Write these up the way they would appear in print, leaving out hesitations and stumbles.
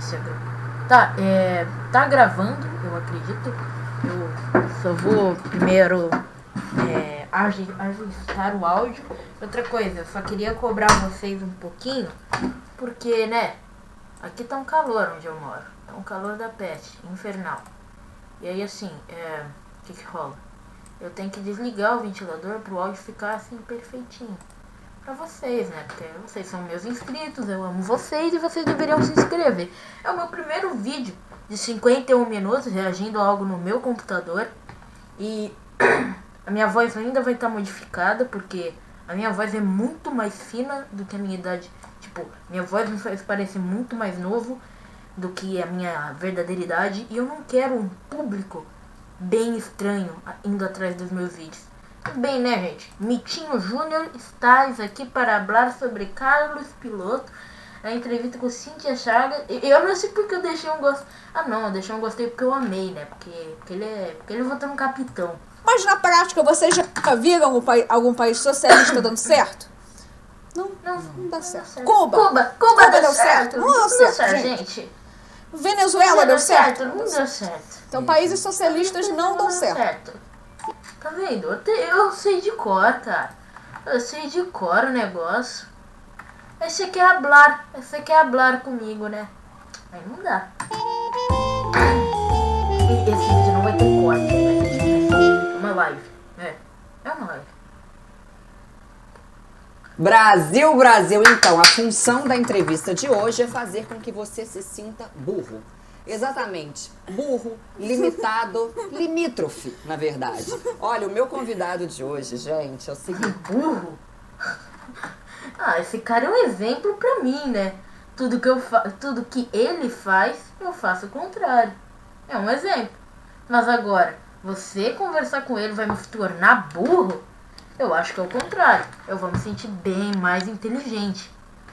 Instagram. Tá gravando, eu acredito. Eu só vou primeiro ajustar o áudio. Outra coisa, eu só queria cobrar vocês um pouquinho, porque, né, aqui tá um calor onde eu moro. Tá um calor da peste, infernal. E aí, assim, o que rola? Eu tenho que desligar o ventilador pro áudio ficar, assim, perfeitinho. Pra vocês, né? Porque vocês são meus inscritos, eu amo vocês e vocês deveriam se inscrever. É o meu primeiro vídeo de 51 minutos reagindo a algo no meu computador. E a minha voz ainda vai estar modificada, porque a minha voz é muito mais fina do que a minha idade. Tipo, minha voz me faz parecer muito mais novo do que a minha verdadeira idade. E eu não quero um público bem estranho indo atrás dos meus vídeos. Tudo bem, né, gente? Mitinho Júnior estás aqui para falar sobre Carlos Piloto, a entrevista com Cíntia Chagas. Eu não sei porque eu deixei um gosto. Não, eu deixei um gostei porque eu amei, né? Porque ele votou no capitão. Mas na prática, vocês já viram algum país socialista dando certo? Não dá certo. Cuba deu certo. Não deu certo, gente. Venezuela deu certo? Não deu certo. Então, países socialistas não dão certo. Tá vendo? Eu sei de cor, cara. Eu sei de cor o negócio. Aí você quer hablar comigo, né? Aí não dá. E esse vídeo não vai ter corte, né? É uma live. É uma live. Brasil, então, a função da entrevista de hoje é fazer com que você se sinta burro. Exatamente, burro, limitado, limítrofe, na verdade. Olha, o meu convidado de hoje, gente, é o seguinte... Burro? Esse cara é um exemplo pra mim, né? Tudo que ele faz, eu faço o contrário. É um exemplo. Mas agora, você conversar com ele vai me tornar burro? Eu acho que é o contrário. Eu vou me sentir bem mais inteligente.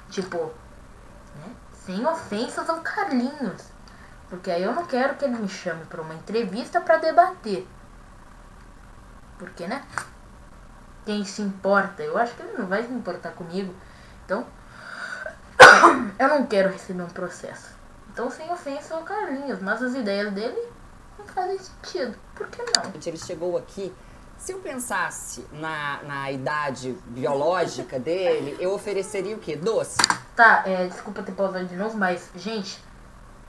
Tipo, né? Sem ofensas ao Carlinhos. Porque aí eu não quero que ele me chame para uma entrevista para debater. Porque, né? Quem se importa? Eu acho que ele não vai se importar comigo. Então, eu não quero receber um processo. Então, sem ofensa ao Carlinhos. Mas as ideias dele não fazem sentido. Por que não? Ele chegou aqui. Se eu pensasse na idade biológica dele, eu ofereceria o quê? Doce? Tá, desculpa ter pausado de novo, mas, gente...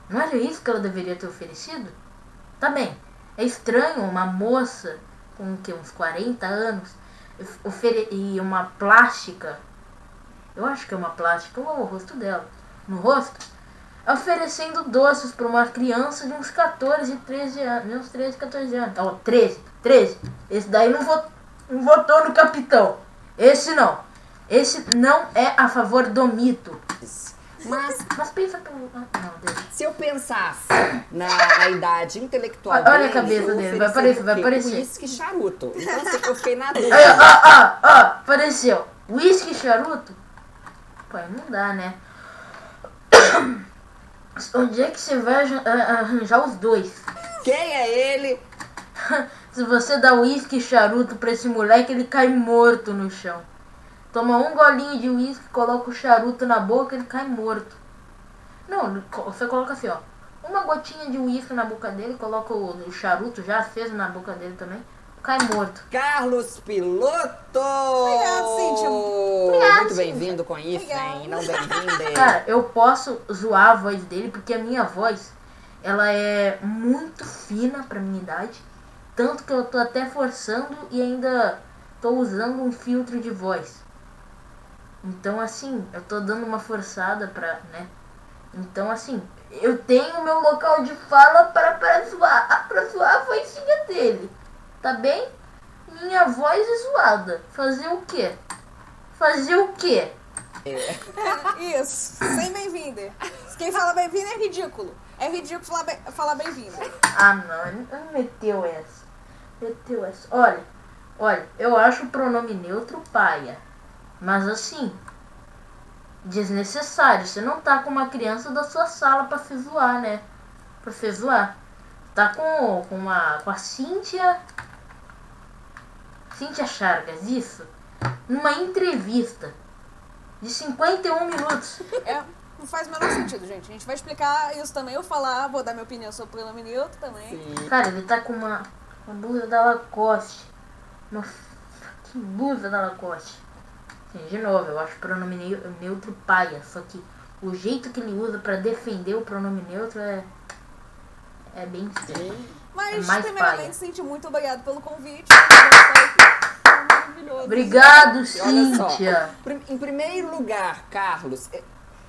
Não era isso que ela deveria ter oferecido? Tá bem, é estranho uma moça com uns 40 anos e uma plástica, eu acho que é uma plástica, ou o rosto dela, no rosto, oferecendo doces para uma criança de uns 14, 13 anos, uns 13, 14 anos. 13. Esse daí não votou no capitão. Esse não é a favor do mito. Mas pensa pelo... Não, deixa. Se eu pensasse na idade intelectual dele... Olha a cabeça dele, vai aparecer. Uísque charuto. Então, assim, eu fiquei na dúvida. Apareceu. Uísque charuto? Pô, não dá, né? Onde é que você vai arranjar os dois? Quem é ele? Se você dá uísque charuto pra esse moleque, ele cai morto no chão. Toma um golinho de uísque, coloca o charuto na boca, ele cai morto. Não, você coloca assim, ó. Uma gotinha de uísque na boca dele, coloca o charuto já aceso na boca dele também, cai morto. Carlos Piloto! Obrigada, Cíntia. Muito bem-vindo com isso, hein? Não bem-vindo. Cara, eu posso zoar a voz dele, porque a minha voz, ela é muito fina pra minha idade. Tanto que eu tô até forçando e ainda tô usando um filtro de voz. Então, assim, eu tô dando uma forçada pra, né? Então, assim, eu tenho meu local de fala pra zoar a vozinha dele. Tá bem? Minha voz é zoada. Fazer o quê? Isso, sem bem-vinda. Quem fala bem-vinda é ridículo. É ridículo falar bem-vinda. Não meteu essa. Olha, eu acho o pronome neutro paia. Mas assim, desnecessário. Você não tá com uma criança da sua sala pra se zoar, né? Pra se zoar. Tá com a Cíntia Chagas, isso. Numa entrevista de 51 minutos. faz o menor sentido, gente. A gente vai explicar isso também. Eu vou dar minha opinião sobre o pronome neutro também. Sim. Cara, ele tá com uma blusa da Lacoste. Uma fucking blusa da Lacoste. Sim, de novo, eu acho o pronome neutro paia. Só que o jeito que ele usa pra defender o pronome neutro é bem estranho. Mas, mais primeiramente, paia. Cíntia, muito obrigado pelo convite. Maravilhoso. Obrigado, Olha Cíntia. só, em primeiro lugar, Carlos, é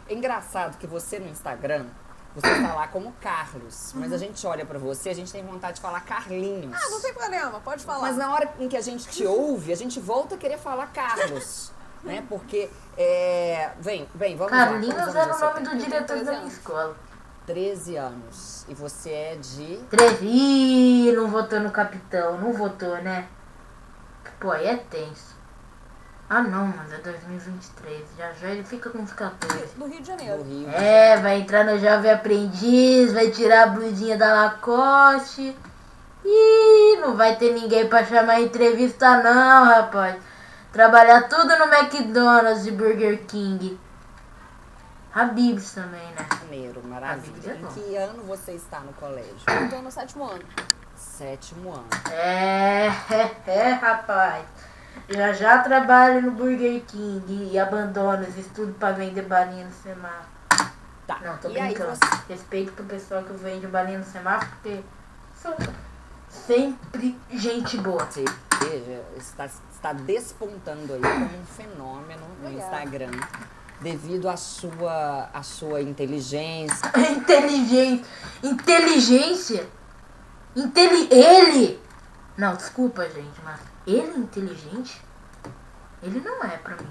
engraçado que você no Instagram, você tá lá como Carlos, mas a gente olha pra você, a gente tem vontade de falar Carlinhos. Ah, não tem problema, pode falar. Mas na hora em que a gente te ouve, a gente volta a querer falar Carlos, né? Porque, vamos lá. Carlinhos quantos era anos o você nome tem? do diretor da minha escola. 13 anos. E você é de... 13. Ih, não votou no capitão. Não votou, né? Pô, aí é tenso. Ah, não, mas é 2023. Já ele fica com os 14. Do Rio de Janeiro. do Rio. Vai entrar no Jovem Aprendiz, vai tirar a blusinha da Lacoste. Ih, não vai ter ninguém pra chamar entrevista não, rapaz. Trabalhar tudo no McDonald's e Burger King. Habib's também, né? Maneiro, maravilha. A vida é Em que ano você está no colégio? Eu tô no 7º ano. 7º ano. Rapaz. Já trabalho no Burger King e abandono os estudos pra vender balinha no semáforo. Tá. Não, tô E aí brincando. você... Respeito pro pessoal que vende balinha no semáforo, porque são sempre gente boa. Você veja, está despontando aí como um fenômeno no Obrigada. Instagram devido à sua inteligência. Inteligência? Ele? Não, desculpa, gente, mas ele é inteligente? Ele não é pra mim.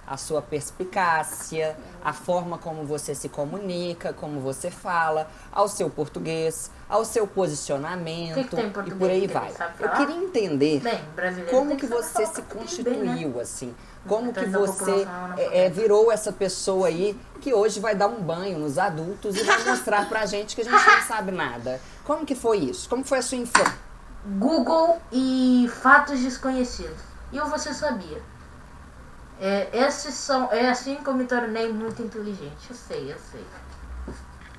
A sua perspicácia, a forma como você se comunica, como você fala, ao seu português, ao seu posicionamento O que tem em português e por aí que vai. ele sabe Eu falar? queria entender Bem, brasileiro como tem que saber você falar se português constituiu, bem, né? assim. Como que Metade da você população é analfabeta. virou essa pessoa aí que hoje vai dar um banho nos adultos e vai mostrar pra gente que a gente não sabe nada. Como que foi isso? Como foi a sua infância? Google e fatos desconhecidos. E você sabia? É assim que eu me tornei muito inteligente. Eu sei.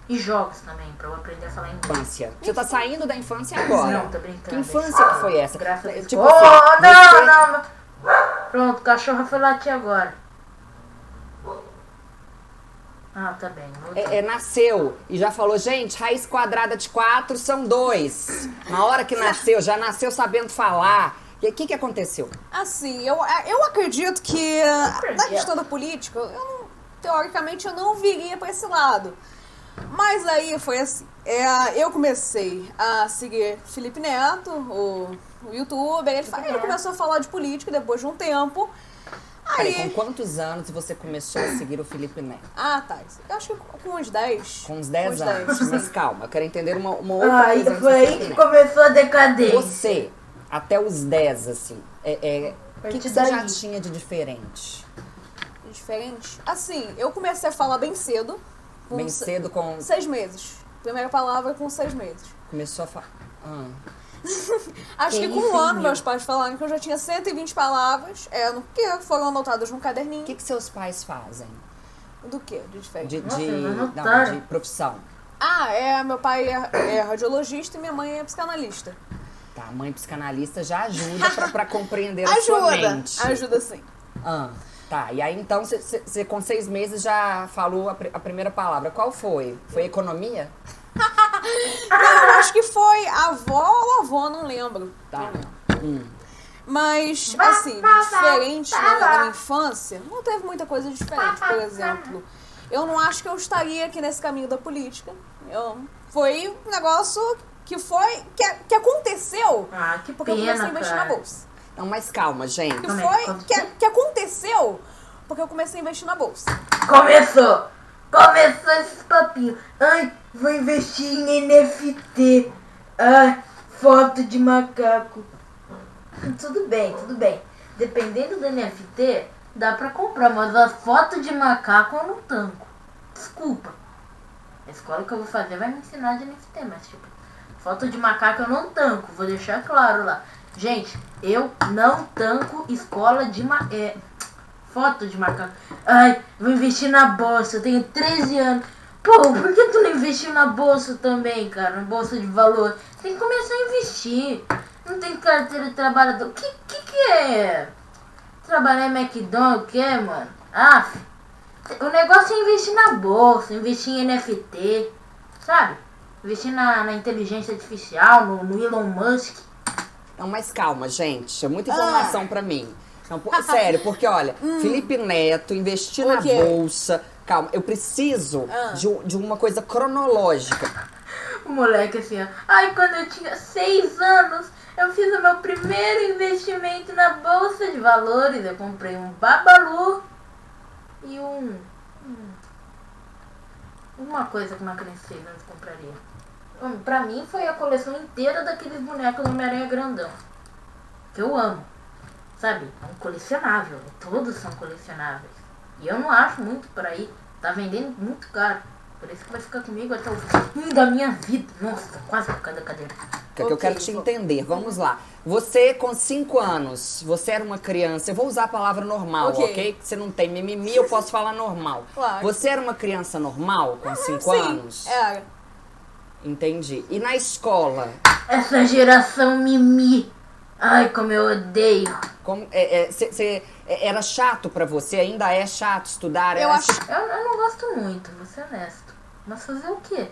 E jogos também, pra eu aprender a falar inglês. Infância. Você tá saindo da infância agora. Não, tô brincando. Que infância que foi essa? Graças a Deus. Tipo Oh, assim, não! Pronto, o cachorro foi latir agora. Ah, tá bem. Nasceu e já falou, gente, raiz quadrada de 4 são 2. Na hora que nasceu, já nasceu sabendo falar. E o que aconteceu? Assim, eu acredito que na questão da política, teoricamente eu não viria pra esse lado. Mas aí foi assim, eu comecei a seguir Felipe Neto, o youtuber, ele começou a falar de política depois de um tempo. Peraí, Aí, com quantos anos você começou a seguir o Felipe Neto? tá. Eu acho que com uns 10. Com uns 10 anos. sim. Mas calma, eu quero entender uma outra Aí coisa. foi aí que começou a decadência. Você, até os 10, assim, o que você já tinha de diferente? Diferente? Assim, eu comecei a falar bem cedo. Bem cedo com... 6 meses. Primeira palavra com 6 meses. Começou a falar... Acho que com um ano meus pais falaram que eu já tinha 120 palavras, que foram anotadas num caderninho. O que seus pais fazem? Do quê? De diferente? De profissão. Meu pai é radiologista e minha mãe é psicanalista. Tá, a mãe psicanalista já ajuda pra compreender a sua mente. Ajuda sim. Tá, e aí então você com 6 meses já falou a primeira palavra. Qual foi? Foi economia? Não, eu acho que foi avó ou avó, não lembro. Tá. Mas, assim, diferente na minha infância, não teve muita coisa diferente. Por exemplo, eu não acho que eu estaria aqui nesse caminho da política. Foi um negócio que aconteceu porque eu comecei a investir na bolsa. Não, mas calma, gente. Que aconteceu porque eu comecei a investir na bolsa. Começou esses papinhos. Ai, vou investir em NFT. Ai, foto de macaco. Tudo bem. Dependendo do NFT, dá pra comprar, mas a foto de macaco eu não tanco. Desculpa. A escola que eu vou fazer vai me ensinar de NFT, mas tipo, foto de macaco eu não tanco, vou deixar claro lá. Gente, eu não tanco escola de Foto de marcar. Ai, vou investir na bolsa, eu tenho 13 anos. Pô, por que tu não investiu na bolsa também, cara? Na bolsa de valor? Tem que começar a investir. Não tem carteira de trabalhador. Que é? Trabalhar em McDonald's, o que, mano? Ah, o negócio é investir na bolsa, investir em NFT, sabe? Investir na inteligência artificial, no Elon Musk. Não, mas calma, gente. É muita informação pra mim. Não, sério, porque olha, Felipe Neto, investir na bolsa. Calma, eu preciso de uma coisa cronológica. O moleque assim, ó. Ai, quando eu tinha 6 anos, eu fiz o meu primeiro investimento na bolsa de valores. Eu comprei um Babalu e uma coisa que uma criança de 6 anos compraria. Pra mim foi a coleção inteira daqueles bonecos do Homem-Aranha grandão. Que eu amo. Sabe? É um colecionável. Todos são colecionáveis. E eu não acho muito por aí. Tá vendendo muito caro. Por isso que vai ficar comigo até o fim da minha vida. Nossa, quase por cada cadeira. Que eu quero te entender. Vamos lá. Você, com 5 anos, você era uma criança. Eu vou usar a palavra normal, ok? Você não tem mimimi, eu posso falar normal. Claro. Você era uma criança normal com 5 anos? Sim, era. Entendi. E na escola? Essa geração mimi. Ai, como eu odeio. Você era chato pra você? Ainda é chato estudar? Eu não gosto muito, vou ser honesto. Mas fazer o quê?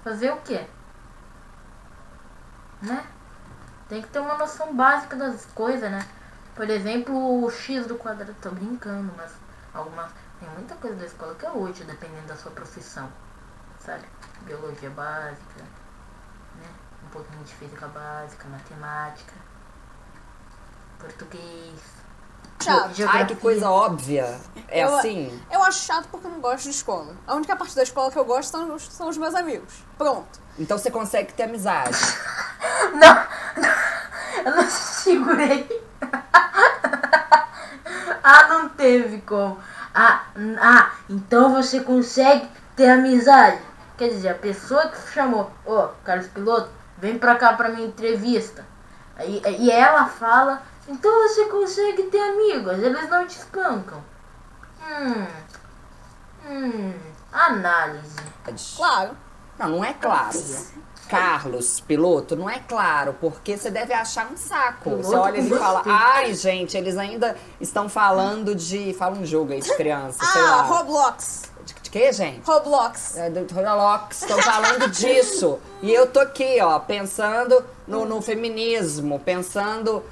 Fazer o quê? Né? Tem que ter uma noção básica das coisas, né? Por exemplo, o x do quadrado. Tô brincando, mas tem muita coisa da escola que é útil, dependendo da sua profissão. Sabe? Biologia básica, né? Um pouquinho de física básica, matemática, português. Chato. Ai, que coisa óbvia. Assim? Eu acho chato porque eu não gosto de escola. A única parte da escola que eu gosto são os meus amigos. Pronto. Então você consegue ter amizade. Não, eu não segurei. Não teve como. Então você consegue ter amizade. Quer dizer, a pessoa que chamou, Carlos Piloto, vem pra cá pra minha entrevista. E ela fala, então você consegue ter amigos, eles não te espancam. Análise. Claro. Não é claro. Carlos Piloto, não é claro, porque você deve achar um saco. Piloto, você olha e fala, ai, gente, eles ainda estão falando de... Fala um jogo aí de criança, sei lá. Roblox. De quê, gente? Roblox. Roblox, estão falando disso. E eu tô aqui, ó, pensando no feminismo, pensando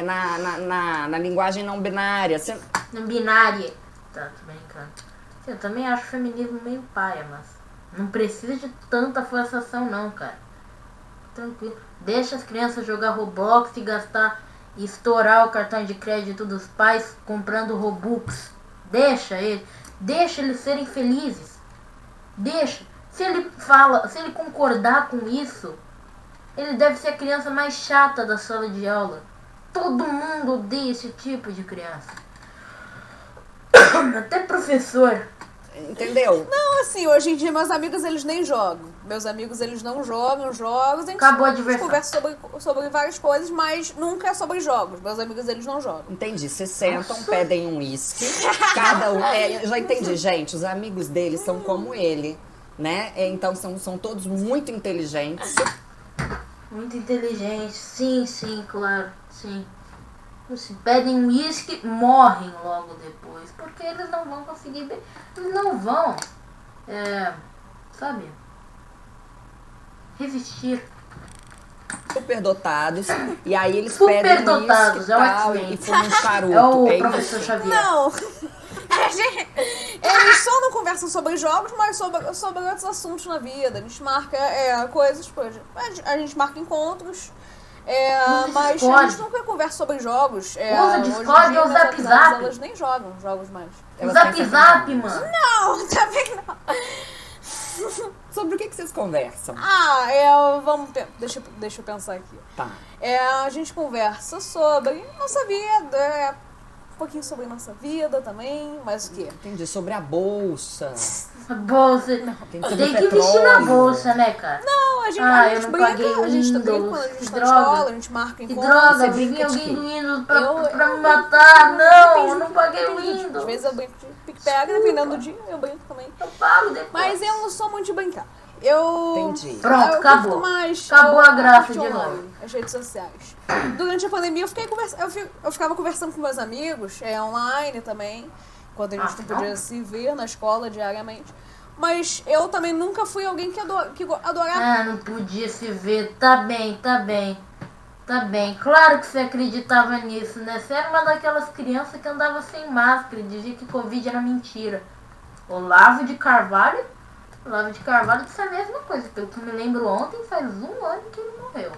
na linguagem não binária. Não binária. Tá, tô brincando. Eu também acho o feminismo meio paia, mas não precisa de tanta forçação não, cara. Tranquilo. Deixa as crianças jogar Roblox e estourar o cartão de crédito dos pais comprando Robux. Deixa eles serem felizes. Deixa. Se ele concordar com isso, ele deve ser a criança mais chata da sala de aula. Todo mundo odeia esse tipo de criança. Até professor. Entendeu? Não, assim, hoje em dia meus amigos eles nem jogam. Meus amigos eles não jogam jogos. Acabou a diversão. Conversa sobre várias coisas, mas nunca é sobre jogos. Meus amigos eles não jogam. Entendi. Se sentam, pedem um uísque. Cada um. Já entendi, gente. Os amigos dele são como ele, né? Então são todos muito inteligentes. Muito inteligentes. Sim, claro. Sim. Se pedem um uísque, morrem logo depois. Porque eles não vão conseguir beber. Eles não vão, sabe, resistir. Superdotados. E aí eles Superdotados, pedem uísque e tal. E fumam um charuto. É o professor Xavier. Não. Eles só não conversam sobre jogos, mas sobre outros assuntos na vida. A gente marca coisas. A gente marca encontros. Mas a gente nunca conversa sobre jogos. Usa Discord ou Zap Zap. Elas nem jogam jogos mais. Zap Zap, mano. Não, também não. Sobre o que vocês conversam? Deixa eu pensar aqui. Tá. A gente conversa sobre nossa vida, um pouquinho sobre nossa vida também, mas o quê? Entendi, sobre a bolsa. A bolsa. Tem que investir na bolsa, né, cara? Não, a gente brinca, a gente brinca quando a gente tá na escola, a gente marca encontro. Que droga, vinha alguém do Windows pra me matar. Não, eu não paguei o Windows. Às vezes eu brinco de pique-pega, dependendo do dia, eu brinco também. Eu pago depois. Mas eu não sou muito de brincar. Entendi. Pronto, acabou. Acabou a graça de novo. As redes sociais. Durante a pandemia eu ficava conversando com meus amigos, online também, quando a gente não podia se ver na escola diariamente. Mas eu também nunca fui alguém que adorava. Não podia se ver. Tá bem. Claro que você acreditava nisso, né? Você era uma daquelas crianças que andava sem máscara e dizia que Covid era mentira. Olavo de Carvalho disse a mesma coisa. Pelo que me lembro, ontem faz 1 ano que ele morreu.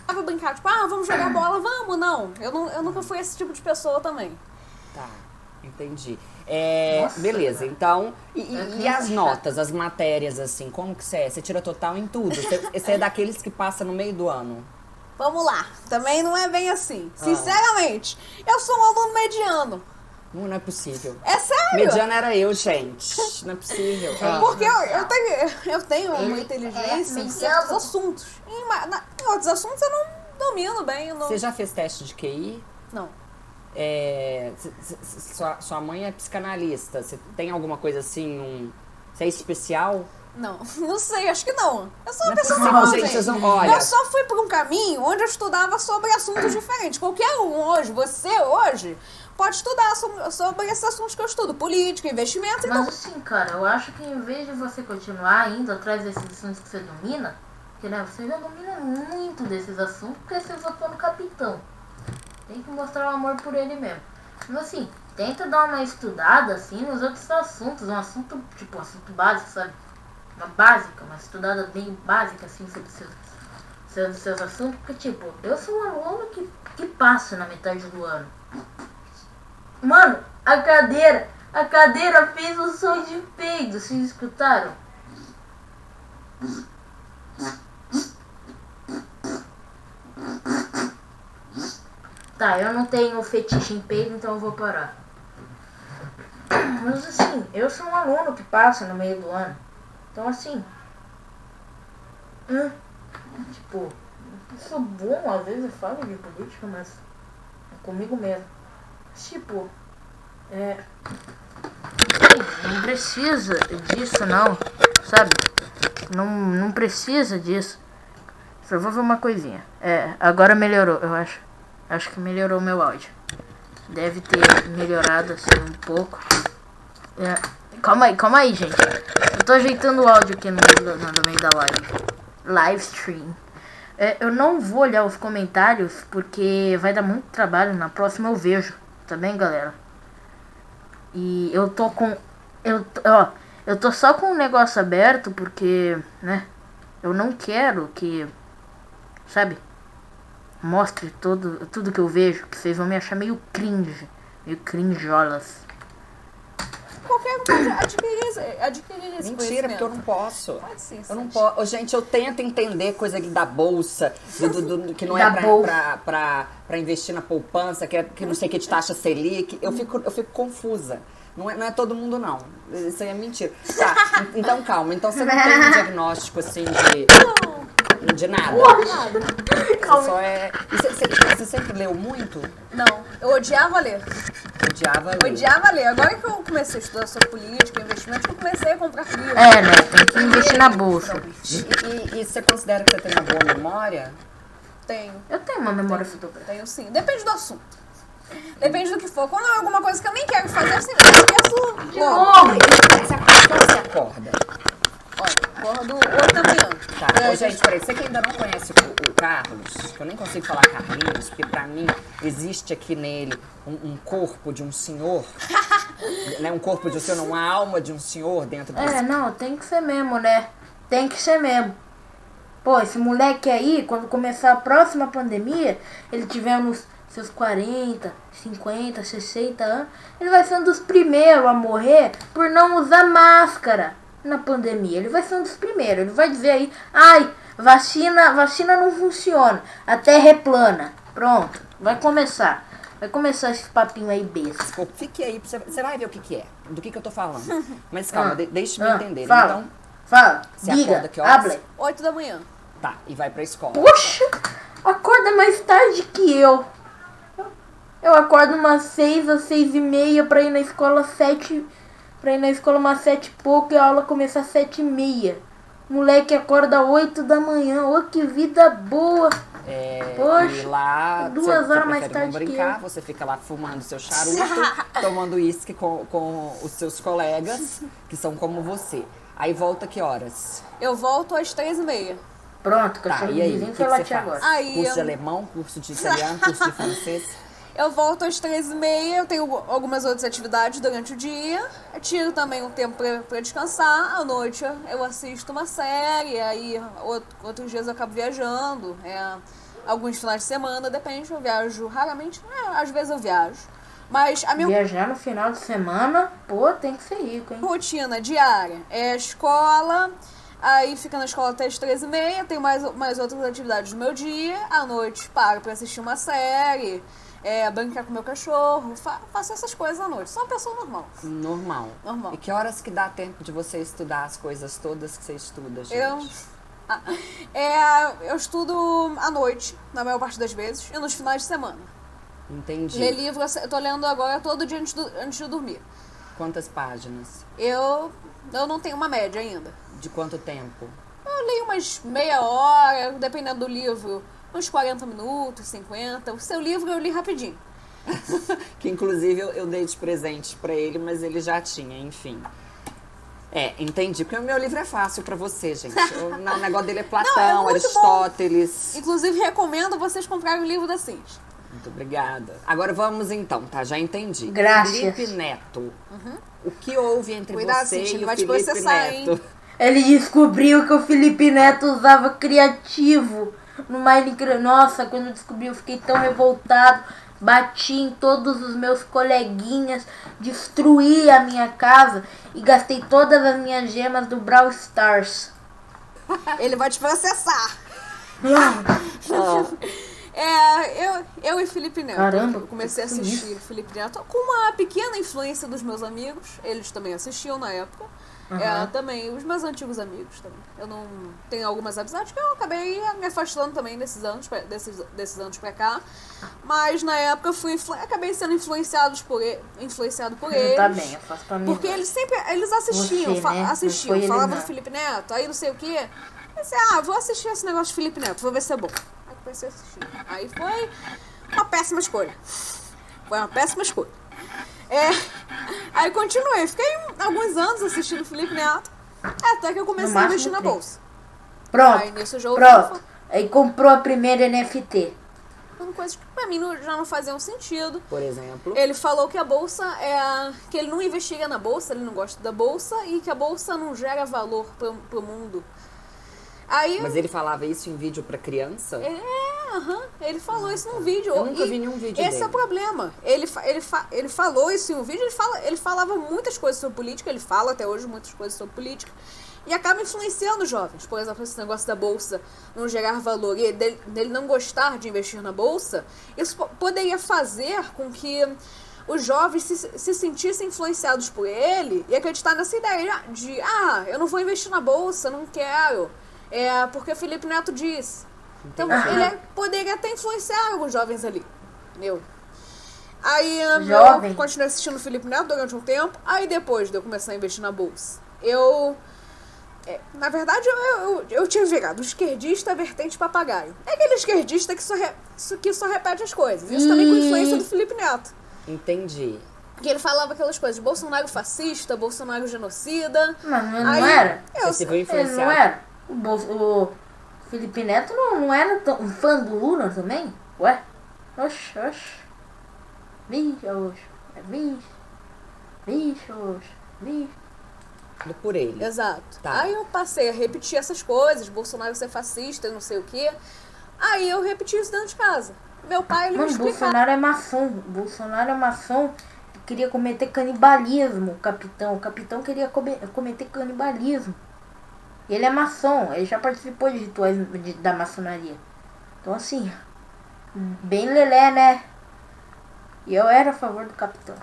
Eu vou brincar, tipo, vamos jogar bola, vamos, não. Eu nunca fui esse tipo de pessoa também. Tá, entendi. Beleza, então, e as notas, as matérias, assim, como que você é? Você tira total em tudo? Você é daqueles que passa no meio do ano? Vamos lá, também não é bem assim. Sinceramente, eu sou um aluno mediano. Não é possível. É sério? Mediana era eu, gente. Não é possível. Porque eu tenho uma inteligência em certos assuntos. Em outros assuntos eu não domino bem. Você já fez teste de QI? Não. Sua mãe é psicanalista. Você tem alguma coisa assim, você é especial? Não sei, acho que não. Eu sou uma pessoa simples. Olha. Eu só fui por um caminho onde eu estudava sobre assuntos diferentes. Qualquer um hoje, você hoje, pode estudar sobre esses assuntos que eu estudo. Política, investimento. Mas assim, cara, eu acho que em vez de você continuar indo atrás desses assuntos que você domina, porque né, você já domina muito desses assuntos, porque você votou no capitão. Tem que mostrar o amor por ele mesmo. Mas assim, tenta dar uma estudada assim nos outros assuntos. Um assunto, tipo, assunto básico, sabe? Uma estudada bem básica, assim, sobre seus assuntos, porque, tipo, eu sou um aluno que passa na metade do ano. Mano, a cadeira fez um som de peido, vocês escutaram? Tá, eu não tenho fetiche em peido, então eu vou parar. Mas assim, eu sou um aluno que passa no meio do ano. Então assim, tipo, eu sou bom, às vezes eu falo de política, mas é comigo mesmo. Tipo, não precisa disso não, sabe? Não precisa disso. Só vou ver uma coisinha. Agora melhorou, eu acho. Acho que melhorou o meu áudio. Deve ter melhorado assim um pouco. Calma aí, gente. Eu tô ajeitando o áudio aqui no meio da live stream. Eu não vou olhar os comentários porque vai dar muito trabalho. Na próxima eu vejo, tá bem, galera? E eu tô com... Eu tô só com o negócio aberto porque, né? Eu não quero que, sabe, mostre tudo que eu vejo, que vocês vão me achar meio cringeolas. Qualquer coisa, adquirir esse Mentira, porque eu não posso. Pode sim, eu não posso. Gente, eu tento entender coisa da bolsa, que não pra investir na poupança, que não sei o que de taxa Selic. Eu fico confusa. Não é todo mundo, não. Isso aí é mentira. Tá, então calma. Então você não tem um diagnóstico assim de nada. Calma. Você sempre leu muito? Não, eu odiava ler. Odiava ler. Agora que eu comecei a estudar sobre política, investimento, eu comecei a comprar livros. Né? Tem que investir na bolsa. E você considera que você tem uma boa memória? Tenho. Eu tenho uma memória fotográfica. Tenho sim. Depende do assunto. Depende do que for. Quando é alguma coisa que eu nem quero fazer, eu sempre esqueço de novo. Você acorda? Olha, acordo 8 da manhã. Tá, gente, peraí, você que ainda não conhece o Carlos, que eu nem consigo falar Carlinhos, porque pra mim existe aqui nele um corpo de um senhor, né? Um corpo de um senhor, uma alma de um senhor dentro desse... Não, tem que ser mesmo, né? Tem que ser mesmo. Pô, esse moleque aí, quando começar a próxima pandemia, ele tiver nos seus 40, 50, 60 anos, ele vai ser um dos primeiros a morrer por não usar máscara na pandemia. Ele vai ser um dos primeiros. Ele vai dizer aí, vacina não funciona, a terra é plana. Pronto, vai começar esse papinho aí besta. Pô, fique aí, você vai ver o que é, do que eu tô falando. Mas calma, deixa-me entender. Fala, então, fala, você diga, acorda que horas? hable. 8 da manhã. Tá, e vai pra escola. Poxa, acorda mais tarde que eu. Eu acordo umas 6 às 6:30 pra ir na escola 7. Pra ir na escola umas 7 e pouco e a aula começa às 7:30. Moleque acorda 8 da manhã. Ô, que vida boa. Poxa, e lá 2 horas mais não tarde brincar, que eu. você fica lá fumando seu charuto, tomando uísque com os seus colegas, que são como você. Aí volta que horas? Eu volto às 3:30. Pronto, Tá, cachorro e aí, vizinho o foi que você latir faz? agora. Aí Curso de eu- alemão, curso de italiano, curso de francês? Eu volto às 3:30, eu tenho algumas outras atividades durante o dia. Eu tiro também um tempo pra descansar. À noite eu assisto uma série, aí outros dias eu acabo viajando. Alguns finais de semana, depende, eu viajo raramente, às vezes eu viajo. Mas a minha Viajar no final de semana, pô, tem que ser rico, hein? rotina diária é escola, aí fica na escola até as 3:30, tenho mais outras atividades do meu dia. À noite paro pra assistir uma série, brincar com meu cachorro, faço essas coisas à noite. Sou uma pessoa normal. Normal. E que horas que dá tempo de você estudar as coisas todas que você estuda, gente? Eu estudo à noite, na maior parte das vezes, e nos finais de semana. Entendi. Ler livro, eu tô lendo agora todo dia antes de dormir. Quantas páginas? Eu não tenho uma média ainda. De quanto tempo? Eu leio umas meia hora, dependendo do livro, uns 40 minutos, 50. O seu livro eu li rapidinho. Que inclusive eu dei de presente pra ele, mas ele já tinha, enfim. Entendi. Porque o meu livro é fácil pra você, gente. O negócio dele é Platão, muito Aristóteles. Inclusive, recomendo vocês comprarem o livro da Cintia. Muito obrigada. Agora vamos então, tá? Já entendi. Graças. Felipe Neto. O que houve entre Cuidado, você Cintia, e ele o vai te Felipe processar, Neto? hein? Ele descobriu que o Felipe Neto usava criativo no Minecraft. Nossa, quando eu descobri eu fiquei tão revoltado. Bati em todos os meus coleguinhas, destruí a minha casa e gastei todas as minhas gemas do Brawl Stars. Ele vai te processar. Eu e Felipe Neto. Caramba, Eu comecei a que assistir Felipe Neto com uma pequena influência dos meus amigos. Eles também assistiam na época. Também, os meus antigos amigos também. Eu não tenho algumas amizades que eu acabei me afastando também desses anos pra cá. Mas na época eu acabei sendo influenciado por eles. Tá bem, afastamento. Porque eles assistiam, Você, né? assistiam, Não foi ele, falavam não. do Felipe Neto, aí não sei o quê. Eu disse, vou assistir esse negócio de Felipe Neto, vou ver se é bom. Aí comecei a assistir. Aí foi uma péssima escolha. Aí continuei, fiquei alguns anos assistindo Felipe Neto, até que eu comecei a investir na bolsa. Aí nisso eu Pronto. Aí comprou a primeira NFT. São coisas que pra mim já não faziam sentido. Por exemplo? Ele falou que a bolsa que ele não investiga na bolsa, ele não gosta da bolsa e que a bolsa não gera valor pro mundo. Aí, Mas ele falava isso em vídeo pra criança? ele falou isso num vídeo. Eu nunca vi nenhum vídeo Esse dele. é o problema. Ele falou isso em um vídeo, ele falava muitas coisas sobre política, ele fala até hoje muitas coisas sobre política, e acaba influenciando os jovens. Por exemplo, esse negócio da bolsa não gerar valor e dele não gostar de investir na bolsa, isso poderia fazer com que os jovens se sentissem influenciados por ele e acreditar nessa ideia de, eu não vou investir na bolsa, não quero. Porque o Felipe Neto disse. Então, ele poderia até influenciar alguns jovens ali. Aí eu continuei assistindo o Felipe Neto durante um tempo. Aí depois de eu começar a investir na bolsa, na verdade, eu tinha virado um esquerdista vertente papagaio. É aquele esquerdista que só repete as coisas. Isso também com influência do Felipe Neto. Entendi. Que ele falava aquelas coisas, Bolsonaro fascista, Bolsonaro genocida. Mas não era? Você foi Ele influenciado? não era? O Felipe Neto não era um fã do Lula também? Ué? Oxi. Bichos. Por ele. Exato. Tá. Aí eu passei a repetir essas coisas, Bolsonaro ser fascista, não sei o quê. Aí eu repeti isso dentro de casa. Meu pai, ele me explicava. Bolsonaro é maçom. Queria cometer canibalismo, o capitão. O capitão queria cometer canibalismo. Ele é maçom, ele já participou de rituais da maçonaria. Então assim, bem lelé, né? E eu era a favor do capitão.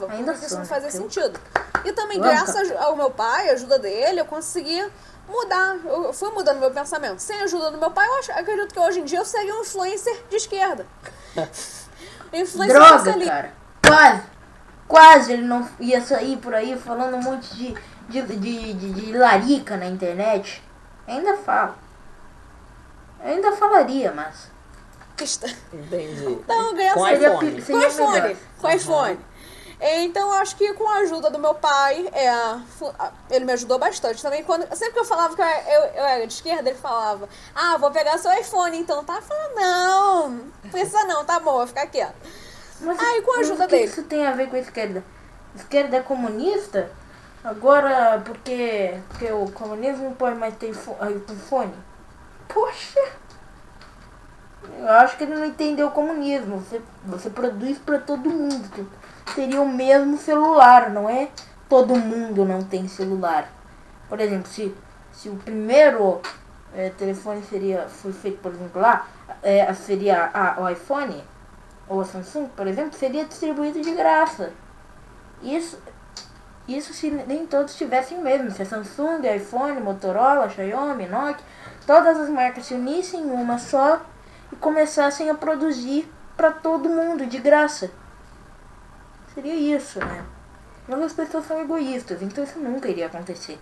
Ainda sou, isso não né? fazia sentido. E também, Vamos, graças ao meu pai, a ajuda dele, eu consegui mudar. Eu fui mudando meu pensamento. Sem a ajuda do meu pai, acredito que hoje em dia eu seria um influencer de esquerda. Influencer Droga, socialista. cara. Quase ele não ia sair por aí falando um monte de larica na internet. Ainda falo. Eu ainda falaria, mas... Entendi. Então, ganhar Com iPhone. Com iPhone. Então, acho que com a ajuda do meu pai, ele me ajudou bastante. Também, sempre que eu falava que eu era de esquerda, ele falava, vou pegar seu iPhone, então, tá? Eu falava, não precisa não, tá bom, vou ficar quieto. Mas, com a ajuda dele. O que isso tem a ver com a esquerda? Esquerda é comunista? Agora, porque o comunismo não pode mais ter iPhone? Poxa! Eu acho que ele não entendeu o comunismo. Você produz para todo mundo. Seria o mesmo celular, não é? Todo mundo não tem celular. Por exemplo, se o primeiro telefone foi feito, por exemplo, lá, seria o iPhone ou a Samsung, por exemplo, seria distribuído de graça. Isso se nem todos tivessem mesmo. Se a Samsung, iPhone, Motorola, Xiaomi, Nokia, todas as marcas se unissem em uma só e começassem a produzir para todo mundo de graça. Seria isso, né? Mas as pessoas são egoístas, então isso nunca iria acontecer.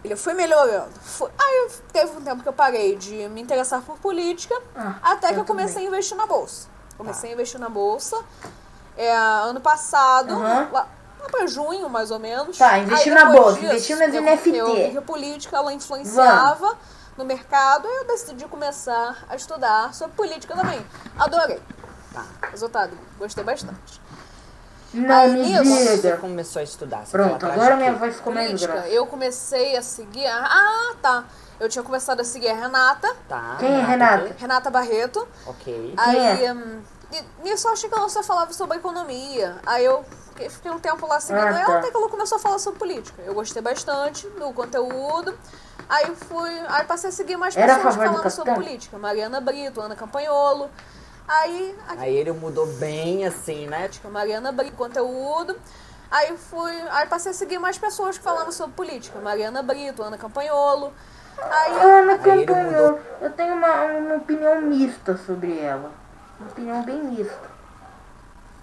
Ele foi melhorando. Aí teve um tempo que eu parei de me interessar por política, até que eu comecei a investir na bolsa. Comecei a investir na bolsa ano passado, lá pra junho, mais ou menos. Tá, investiu na bolsa, investiu nas NFT. Eu vi que a política, ela influenciava no mercado, e eu decidi começar a estudar sobre política também. Adorei. Resultado, gostei bastante. Não me diga. Você começou a estudar. Pronto, agora minha voz ficou mais grossa. Eu comecei a seguir... Eu tinha começado a seguir a Renata. Tá. Quem é Renata? Renata Barreto. Ok. Aí, nisso eu achei que ela só falava sobre economia. Aí eu fiquei um tempo lá seguindo ela, até que ela começou a falar sobre política. Eu gostei bastante do conteúdo. Aí passei a seguir mais pessoas falando sobre política. Mariana Brito, Ana Campanholo. Aí ele mudou bem assim, né? Mariana Brito, conteúdo. Aí passei a seguir mais pessoas falando sobre política. Mariana Brito, Ana Campanholo. Ana Campanholo, eu tenho uma opinião mista sobre ela. Uma opinião bem mista.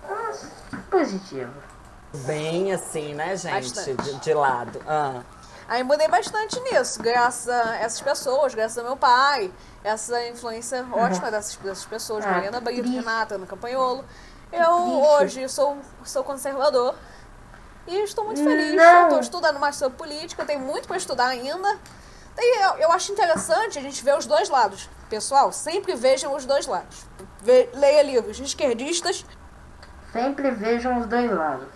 Mas positiva. Bem assim, né, gente? De lado. Aí mudei bastante nisso, graças a essas pessoas, graças ao meu pai, essa influência ótima dessas pessoas, Mariana Brito, Renata, Ana Campanholo. Eu hoje sou conservador e estou muito feliz. Eu estou estudando mais sobre política, tenho muito para estudar ainda. E eu acho interessante a gente ver os dois lados. Pessoal, sempre vejam os dois lados. Leia livros esquerdistas. Sempre vejam os dois lados.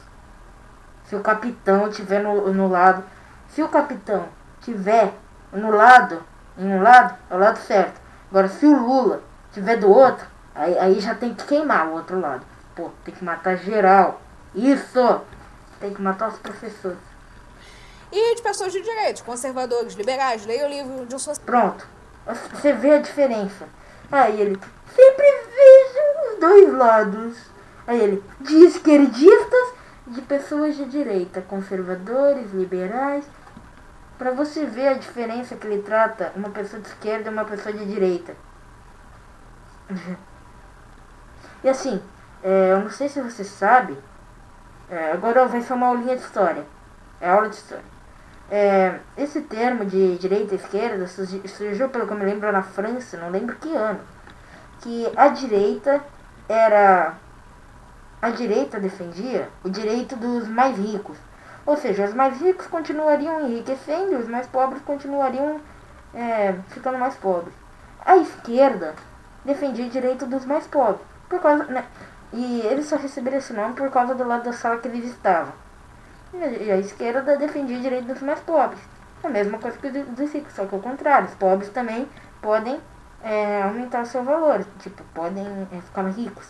Se o capitão estiver no lado... Se o capitão estiver no lado, em um lado, é o lado certo. Agora, se o Lula estiver do outro, aí já tem que queimar o outro lado. Pô, tem que matar geral. Isso! Tem que matar os professores. E de pessoas de direita, conservadores, liberais, leia o livro de um social... Pronto. Você vê a diferença. Aí ele, sempre vejam os dois lados. Aí ele, de esquerdistas, de pessoas de direita, conservadores, liberais. Pra você ver a diferença que ele trata uma pessoa de esquerda e uma pessoa de direita. E assim, eu não sei se você sabe, agora vai ser uma aulinha de história. É aula de história. Esse termo de direita e esquerda surgiu, pelo que eu me lembro, na França, não lembro que ano. Que a direita defendia o direito dos mais ricos. Ou seja, os mais ricos continuariam enriquecendo e os mais pobres continuariam ficando mais pobres. A esquerda defendia o direito dos mais pobres. E eles só receberam esse nome por causa do lado da sala que eles estavam. E a esquerda defendia o direito dos mais pobres. A mesma coisa que dos ricos, só que ao contrário. Os pobres também podem aumentar o seu valor. Tipo, podem ficar mais ricos.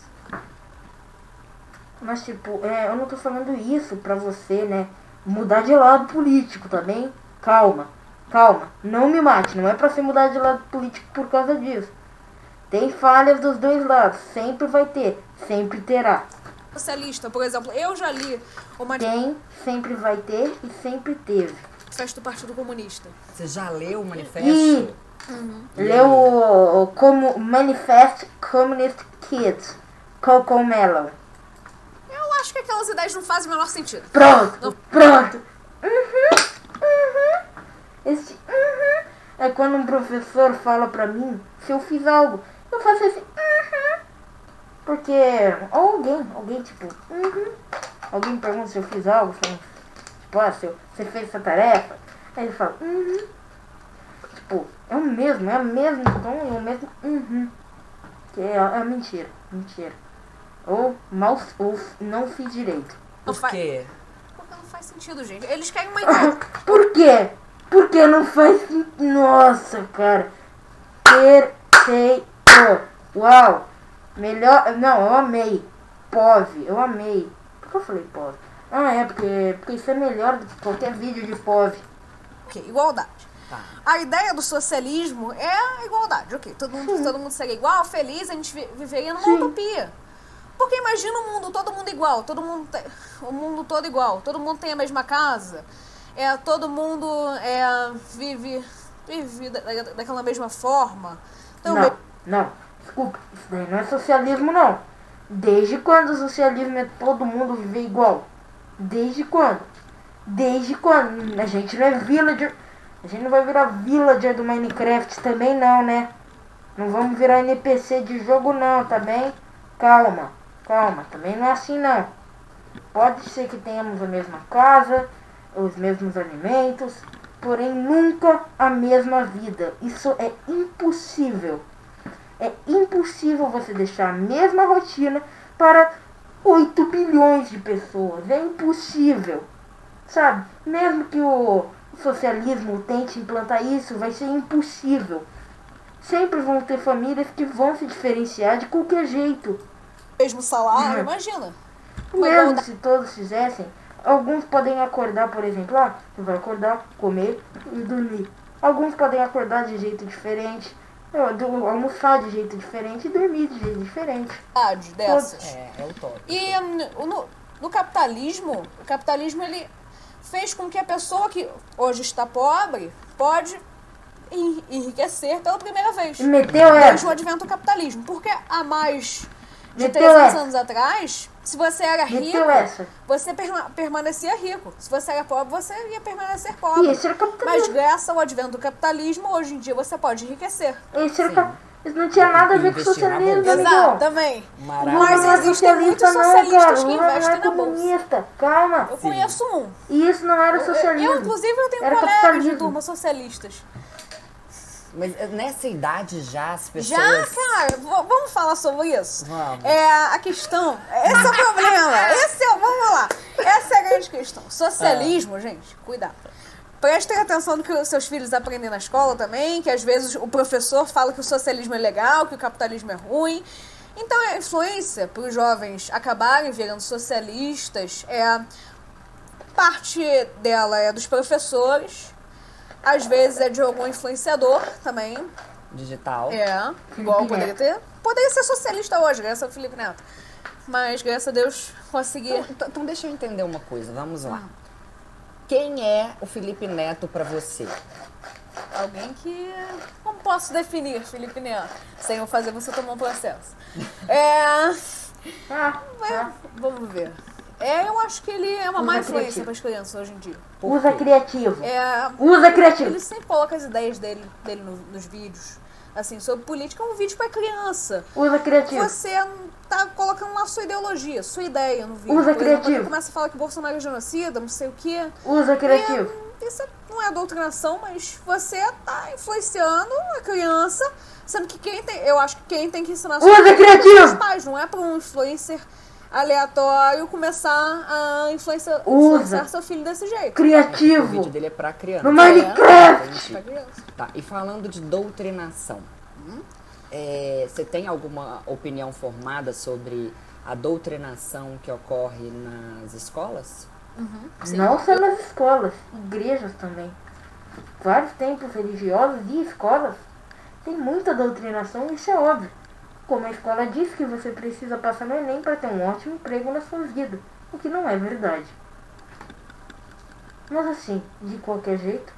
Mas, tipo, eu não tô falando isso pra você, né, mudar de lado político, tá bem? Calma. Não me mate. Não é pra você mudar de lado político por causa disso. Tem falhas dos dois lados. Sempre vai ter. Sempre terá. Socialista, por exemplo, eu já li uma... Tem, sempre vai ter e sempre teve. manifesto do Partido Comunista. Você já leu o manifesto? Leu o Manifest Communist Kids, Cocomelon. Eu acho que aquelas ideias não fazem o menor sentido. Pronto. É quando um professor fala pra mim se eu fiz algo, eu faço assim, porque alguém tipo, alguém me pergunta se eu fiz algo, tipo, se você fez essa tarefa, aí ele fala, tipo, é o mesmo tom, é o mesmo, que é mentira. Ou não fiz direito. Por quê? Porque não faz sentido, gente. Eles querem uma ideia. Por quê? Porque não faz sentido. Nossa, cara. Perfeito. Uau. Melhor. Não, eu amei. POV. Eu amei. Por que eu falei POV? Porque isso é melhor do que qualquer vídeo de POV. Ok, igualdade. Tá. A ideia do socialismo é a igualdade. Ok, todo mundo seria igual, feliz, a gente viveria numa utopia. Porque imagina o mundo, todo mundo igual, o mundo todo igual, todo mundo tem a mesma casa, todo mundo vive daquela mesma forma. Então, não, desculpa, isso daí não é socialismo não. Desde quando o socialismo é todo mundo viver igual? Desde quando? A gente não é villager, a gente não vai virar villager do Minecraft também não, né? Não vamos virar NPC de jogo não, tá bem? Calma, também não é assim não. Pode ser que tenhamos a mesma casa, os mesmos alimentos, porém nunca a mesma vida. Isso é impossível. É impossível você deixar a mesma rotina para 8 bilhões de pessoas. É impossível. Sabe? Mesmo que o socialismo tente implantar isso, vai ser impossível. Sempre vão ter famílias que vão se diferenciar de qualquer jeito. Mesmo salário, imagina. Mesmo se todos fizessem, alguns podem acordar, por exemplo, você vai acordar, comer e dormir. Alguns podem acordar de jeito diferente, almoçar de jeito diferente e dormir de jeito diferente. Dessas. É utópico. E no capitalismo, o capitalismo ele fez com que a pessoa que hoje está pobre pode enriquecer pela primeira vez. Desde o advento do capitalismo. Porque há mais de 300 anos atrás, se você era rico, você permanecia rico. Se você era pobre, você ia permanecer pobre. Mas graças ao advento do capitalismo, hoje em dia você pode enriquecer. Isso não tinha nada a ver com socialismo, Exato, também. Mas existem muitos socialistas que investem na bolsa. Calma. Eu conheço um. E isso não era socialismo. Eu inclusive, tenho colegas de turma socialistas. Mas nessa idade já as pessoas... Já, cara, vamos falar sobre isso? Vamos. A questão, esse é o problema, vamos lá. Essa é a grande questão. Socialismo, gente, cuidado. Prestem atenção no que os seus filhos aprendem na escola também, que às vezes o professor fala que o socialismo é legal, que o capitalismo é ruim. Então a influência para os jovens acabarem virando socialistas parte dela é dos professores. Às vezes é de algum influenciador também. Digital. Igual poderia ser socialista hoje, graças ao Felipe Neto. Mas, graças a Deus, consegui. Então deixa eu entender uma coisa, vamos lá. Quem é o Felipe Neto pra você? Alguém que... Como posso definir Felipe Neto? Sem eu fazer você tomar um processo. Vamos ver. Eu acho que ele é uma má influência para as crianças hoje em dia. Usa criativo. Ele sempre coloca as ideias dele nos vídeos. Assim, sobre política, é um vídeo para criança. Usa criativo. Você tá colocando lá sua ideologia, sua ideia no vídeo. Usa Por exemplo, criativo. ele começa a falar que Bolsonaro é genocida, não sei o quê. Usa criativo. Isso não é doutrinação, mas você tá influenciando a criança, sendo que eu acho que quem tem que ensinar Usa criativo. os pais, não é para um influencer aleatório começar a influenciar seu filho desse jeito. Criativo. O vídeo dele é pra criança. No Minecraft. Pra criança. Tá, e falando de doutrinação, você tem alguma opinião formada sobre a doutrinação que ocorre nas escolas? Não só nas escolas, igrejas também. Vários templos religiosos e escolas. Tem muita doutrinação, isso é óbvio. Como a escola diz que você precisa passar no Enem para ter um ótimo emprego na sua vida, o que não é verdade. Mas assim, de qualquer jeito,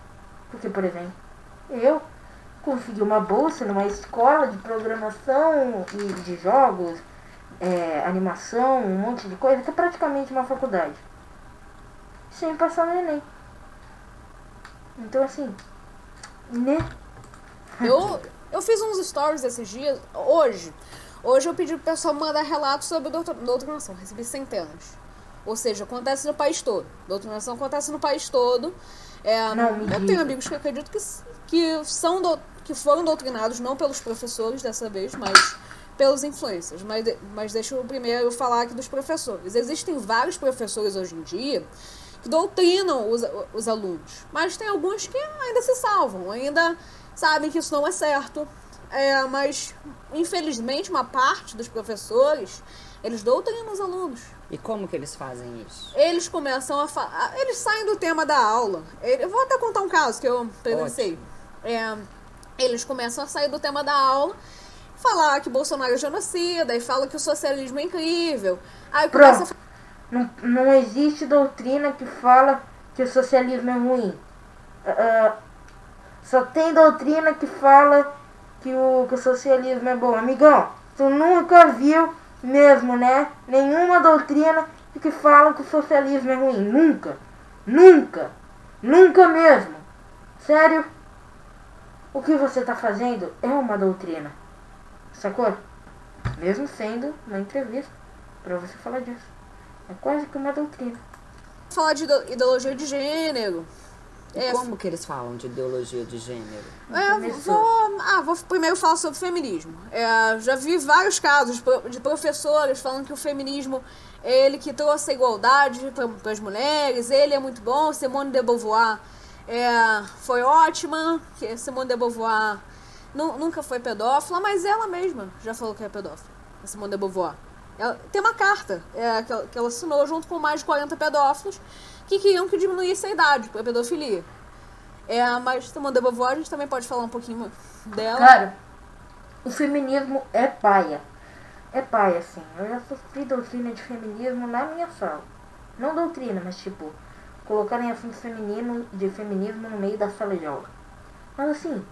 porque, por exemplo, eu consegui uma bolsa numa escola de programação e de jogos, animação, um monte de coisa, que é praticamente uma faculdade, sem passar no Enem. Então, assim, né? Eu fiz uns stories esses dias, hoje eu pedi pro pessoal mandar relatos sobre doutrinação, recebi centenas. Ou seja, acontece no país todo. Doutrinação acontece no país todo. Eu tenho amigos que acredito que foram doutrinados, não pelos professores dessa vez, mas pelos influencers. Mas deixa eu primeiro falar aqui dos professores. Existem vários professores hoje em dia que doutrinam os alunos, mas tem alguns que ainda se salvam, ainda sabem que isso não é certo. Mas, infelizmente, uma parte dos professores, eles doutrinam os alunos. E como que eles fazem isso? Eles começam a falar... Eles saem do tema da aula. Eu vou até contar um caso que eu presenciei. Eles começam a sair do tema da aula, falar que Bolsonaro é genocida, e falam que o socialismo é incrível. Aí começa não existe doutrina que fala que o socialismo é ruim. Só tem doutrina que fala que o socialismo é bom. Amigão, tu nunca viu mesmo, né? Nenhuma doutrina que fala que o socialismo é ruim. Nunca. Nunca. Nunca mesmo. Sério? O que você tá fazendo é uma doutrina. Sacou? Mesmo sendo uma entrevista pra você falar disso. É quase que uma doutrina. Falar de ideologia de gênero. Como que eles falam de ideologia de gênero? Vou primeiro falar sobre feminismo. Já vi vários casos de professores falando que o feminismo é ele que trouxe a igualdade para as mulheres, ele é muito bom. Simone de Beauvoir foi ótima, que Simone de Beauvoir nunca foi pedófila, mas ela mesma já falou que é pedófila, a Simone de Beauvoir. Tem uma carta que ela assinou junto com mais de 40 pedófilos que queriam que diminuísse a idade para pedofilia. Mas Simone de Beauvoir, a gente também pode falar um pouquinho dela. Cara, o feminismo é paia. É paia, assim. Eu já sofri doutrina de feminismo na minha sala. Não doutrina, mas tipo, colocarem assunto de feminismo no meio da sala de aula. Mas assim,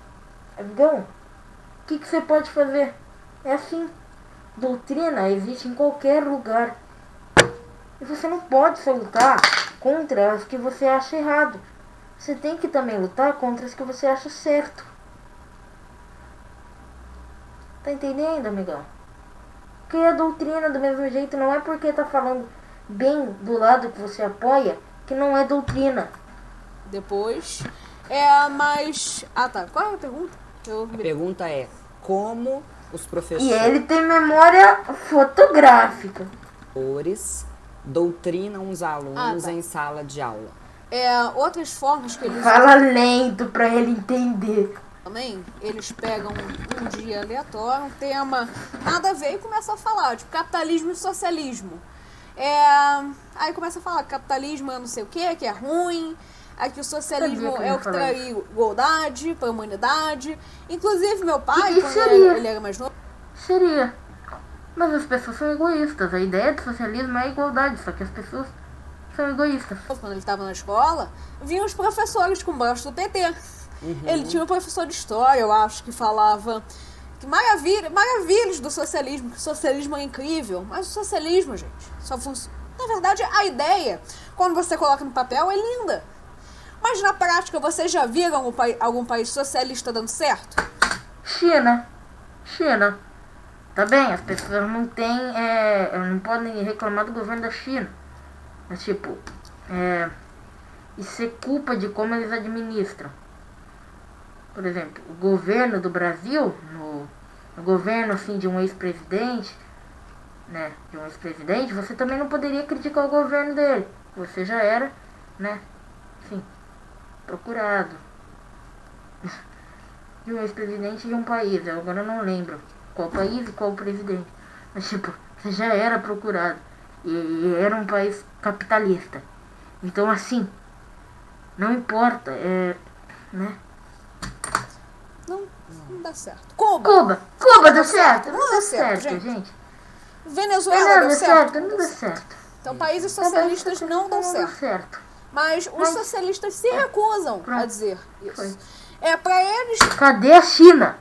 amigão, o que você pode fazer? É assim. Doutrina existe em qualquer lugar. E você não pode só lutar contra as que você acha errado. Você tem que também lutar contra as que você acha certo. Tá entendendo, amigão? Porque a doutrina do mesmo jeito não é porque tá falando bem do lado que você apoia que não é doutrina. Depois, mas... tá. Qual é a pergunta? A pergunta é como os professores... E ele tem memória fotográfica. Doutrinam os alunos em sala de aula. Outras formas que eles... Fala lento pra ele entender. Também, eles pegam um dia aleatório, um tema nada a ver e começam a falar, tipo, capitalismo e socialismo. Aí começa a falar que capitalismo é não sei o que é ruim, que o socialismo é o que traz igualdade para a humanidade. Inclusive, meu pai, quando ele era mais novo... Seria. Mas as pessoas são egoístas. A ideia do socialismo é a igualdade, só que as pessoas são egoístas. Quando ele estava na escola, vinham os professores com o braço do PT. Ele tinha um professor de história, eu acho, que falava que maravilhas do socialismo, que o socialismo é incrível. Mas o socialismo, gente, só funciona... Na verdade, a ideia, quando você coloca no papel, é linda. Mas na prática, vocês já viram algum país socialista dando certo? China. Tá bem, as pessoas não podem reclamar do governo da China. Mas tipo, isso é culpa de como eles administram. Por exemplo, o governo do Brasil, no governo assim de um ex-presidente, né? De um ex-presidente, você também não poderia criticar o governo dele. Você já era, né? Assim, procurado. De um ex-presidente de um país, eu agora não lembro qual país e qual presidente. Mas tipo, você já era procurado. E era um país capitalista. Então assim, não importa, né? Não dá certo. Cuba deu certo? Não deu certo, gente. Venezuela deu certo? Não deu certo. Então países socialistas não dão certo. Mas os socialistas se recusam a dizer isso. Pra eles... Cadê a China?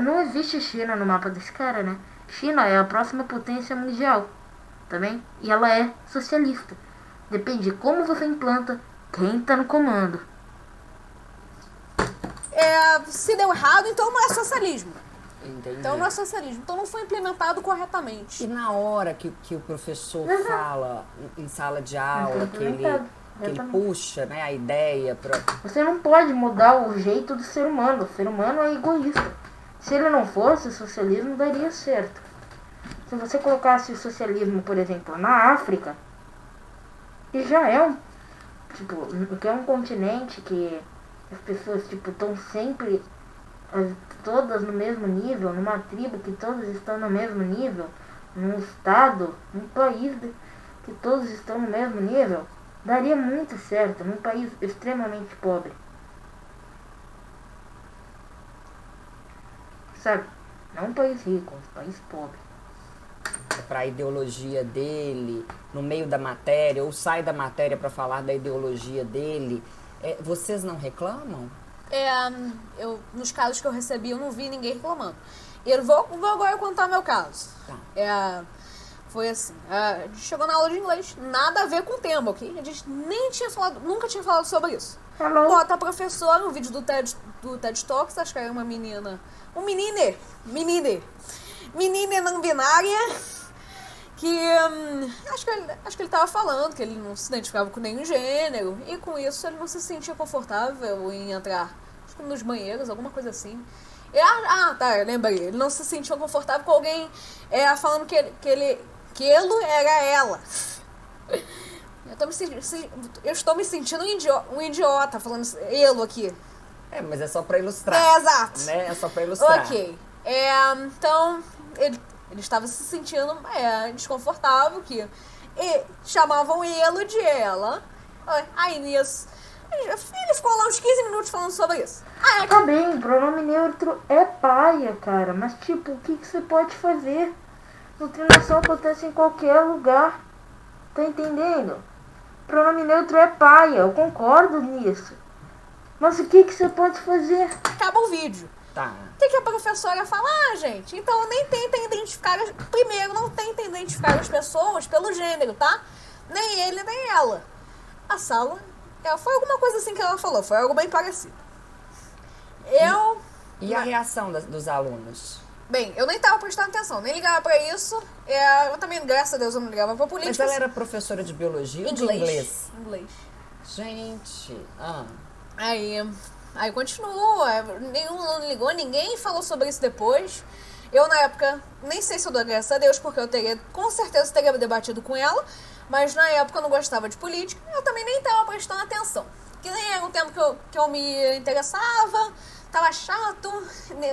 Não existe China no mapa desse cara, né? China é a próxima potência mundial, tá bem? E ela é socialista. Depende de como você implanta, quem tá no comando. Se deu errado, então não é socialismo. Entendi. Então não é socialismo. Então não foi implementado corretamente. E na hora que o professor fala em sala de aula, que ele puxa, né, a ideia para... Você não pode mudar o jeito do ser humano. O ser humano é egoísta. Se ele não fosse, o socialismo daria certo. Se você colocasse o socialismo, por exemplo, na África, que já é que é um continente que as pessoas estão sempre todas no mesmo nível, numa tribo que todos estão no mesmo nível, num estado, num país que todos estão no mesmo nível, daria muito certo num país extremamente pobre. Sabe? Não um país rico, um país pobre. Para a ideologia dele, no meio da matéria, ou sai da matéria para falar da ideologia dele, vocês não reclamam? Nos casos que eu recebi, eu não vi ninguém reclamando. Eu vou agora contar meu caso. Tá. Foi assim, a gente chegou na aula de inglês, nada a ver com o tema, ok? A gente nunca tinha falado sobre isso. Hello. Bota a professora, um vídeo do TED Talks, acho que era uma menina, menina não binária, que acho que ele tava falando que ele não se identificava com nenhum gênero, e com isso ele não se sentia confortável em entrar, acho que nos banheiros, alguma coisa assim. Eu lembrei, ele não se sentia confortável com alguém falando que ele era ela. Eu estou me sentindo um idiota falando elo aqui. Mas é só pra ilustrar. Exato. Né? É só pra ilustrar. Ok. Então, ele estava se sentindo desconfortável, que chamavam elo de ela. Aí nisso, ele ficou lá uns 15 minutos falando sobre isso. Tá bem, pronome neutro é paia, cara. Mas o que você pode fazer? Doutrinação acontece em qualquer lugar. Tá entendendo? Pronome neutro é paia, eu concordo nisso. Mas o que você pode fazer? Acaba o vídeo. Tá. O que a professora fala? Gente, então nem tentem identificar... Primeiro, não tentem identificar as pessoas pelo gênero, tá? Nem ele, nem ela. A sala... Foi alguma coisa assim que ela falou. Foi algo bem parecido. E a reação dos alunos? Bem, eu nem tava prestando atenção, nem ligava pra isso. Eu também, graças a Deus, eu não ligava pra política. Mas ela era professora de biologia ou de inglês? Inglês. Gente, Aí continuou, nenhum aluno ligou, ninguém falou sobre isso depois. Eu, na época, nem sei se eu dou graças a Deus, porque com certeza teria debatido com ela, mas na época eu não gostava de política, eu também nem tava prestando atenção. Que nem era um tempo que eu me interessava, tava chato,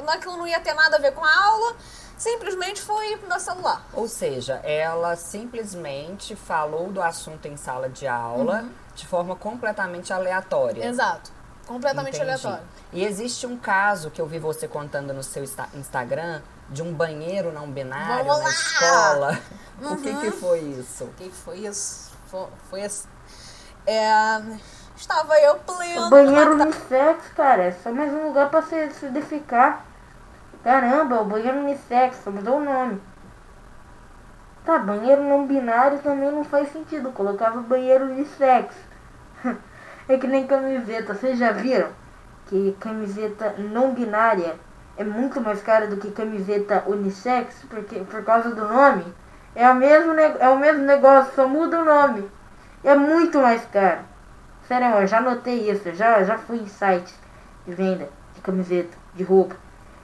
aquilo não ia ter nada a ver com a aula, simplesmente fui pro meu celular. Ou seja, ela simplesmente falou do assunto em sala de aula de forma completamente aleatória. Exato. Completamente aleatório. E existe um caso que eu vi você contando no seu Instagram de um banheiro não binário na escola. O que foi isso? O que foi isso? Foi assim. Estava eu pleno. O banheiro unissex, cara, é só mais um lugar pra se defecar. Caramba, o banheiro unissex, só mudou o nome. Tá, banheiro não binário também não faz sentido. Colocava banheiro unissex. É que nem camiseta, vocês já viram que camiseta não binária é muito mais cara do que camiseta unissex, porque por causa do nome? É o mesmo negócio, só muda o nome. É muito mais caro. Sério, eu já notei isso, já fui em sites de venda de camiseta, de roupa.